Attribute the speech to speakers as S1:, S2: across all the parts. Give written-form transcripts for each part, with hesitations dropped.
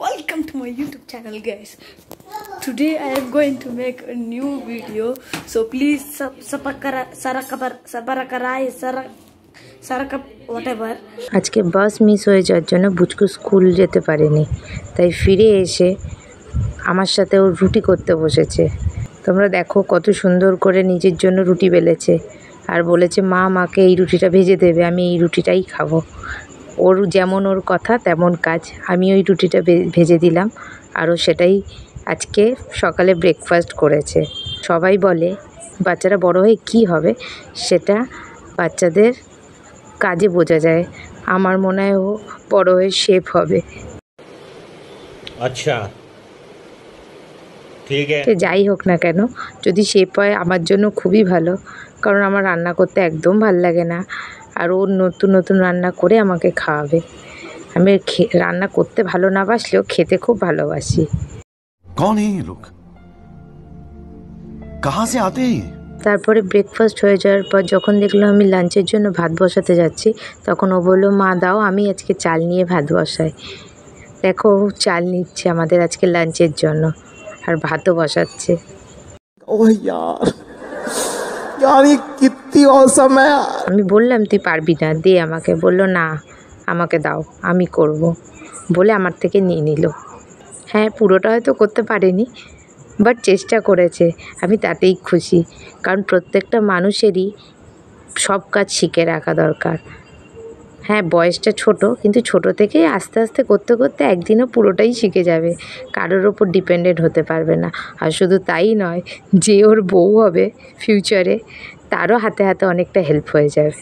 S1: Welcome to my YouTube channel, guys. Today I am going to make a new video, so please whatever.
S2: আজকে bus miss হয়ে যাওয়ার জন্য বুচকু school যেতে পারেনি, তাই ফিরে এসে আমার সাথে ও রুটি করতে বসেছে। তোমরা দেখো কত সুন্দর করে নিজের জন্য রুটি বেলেছে আর বলেছে মা আমাকে এই রুটিটা ভেজে দেবে, আমি এই রুটিটাই খাবো। ওর যেমন ওর কথা তেমন কাজ, আমি ওই রুটিটা ভেজে দিলাম আর ও সেটাই আজকে সকালে ব্রেকফাস্ট করেছে। সবাই বলে বাচ্চারা বড় হয়ে কী হবে সেটা বাচ্চাদের কাজে বোঝা যায়। আমার মনে হয় ও বড় হয়ে শেফ হবে।
S3: আচ্ছা ঠিক আছে,
S2: যাই হোক না কেন, যদি শেফ হয় আমার জন্য খুবই ভালো, কারণ আমার রান্না করতে একদম ভাল লাগে না আর ও নতুন নতুন রান্না করে আমাকে খাওয়াবে। আমি রান্না করতে ভালো না বাসলেও খেতে খুব ভালোবাসি।
S4: कौन है ये लोग? कहाँ से आते हैं?
S2: তারপরে ব্রেকফাস্ট হয়ে যাওয়ার পর যখন দেখলাম আমি লাঞ্চের জন্য ভাত বসাতে যাচ্ছি, তখন ও বললো মা দাও আমি আজকে চাল নিয়ে ভাত বসাই। দেখো ও চাল নিচ্ছে আমাদের আজকে লাঞ্চের জন্য আর ভাতও বসাচ্ছে।
S4: ओह यार यार ये कितनी औसम है।
S2: আমি বললাম তুই পারবি না, দে আমাকে। বললো না আমাকে দাও আমি করব, বলে আমার থেকে নিয়ে নিল। হ্যাঁ পুরোটা হয়তো করতে পারেনি, বাট চেষ্টা করেছে, আমি তাতেই খুশি। কারণ প্রত্যেকটা মানুষেরই সব কাজ শিখে রাখা দরকার। হ্যাঁ বয়সটা ছোট, কিন্তু ছোট থেকেই আস্তে আস্তে করতে করতে একদিনও পুরোটাই শিখে যাবে, কারোর ওপর ডিপেন্ডেন্ট হতে পারবে না। আর শুধু তাই নয়, যে ওর বউ হবে ফিউচারে তারও হাতে হাতে অনেকটা হেল্প হয়ে যাবে।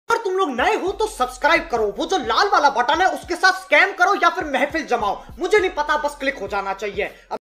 S5: अगर तुम लोग नए हो तो सब्सक्राइब करो, वो जो लाल वाला बटन है उसके साथ स्कैम करो या फिर महफिल जमाओ, मुझे नहीं पता, बस क्लिक हो जाना चाहिए।